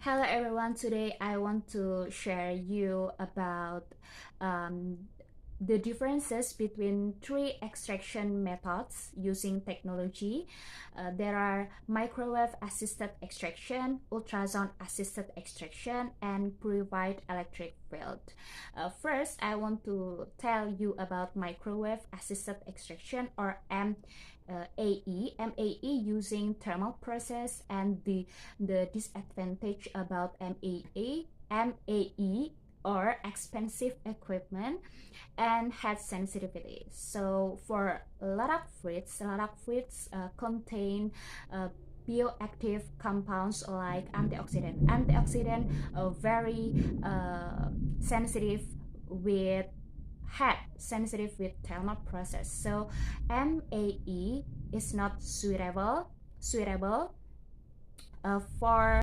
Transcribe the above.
Hello everyone. Today I want to share you about um, the differences between three extraction methods using technology. There are microwave assisted extraction, ultrasound assisted extraction, and purified electric field. First, I want to tell you about microwave assisted extraction, or MAE using thermal process, and the disadvantage about MAE or expensive equipment and heat sensitivity. So for a lot of fruits contain bioactive compounds like antioxidant. Antioxidant are very sensitive with heat sensitive with thermal process. So MAE is not suitable for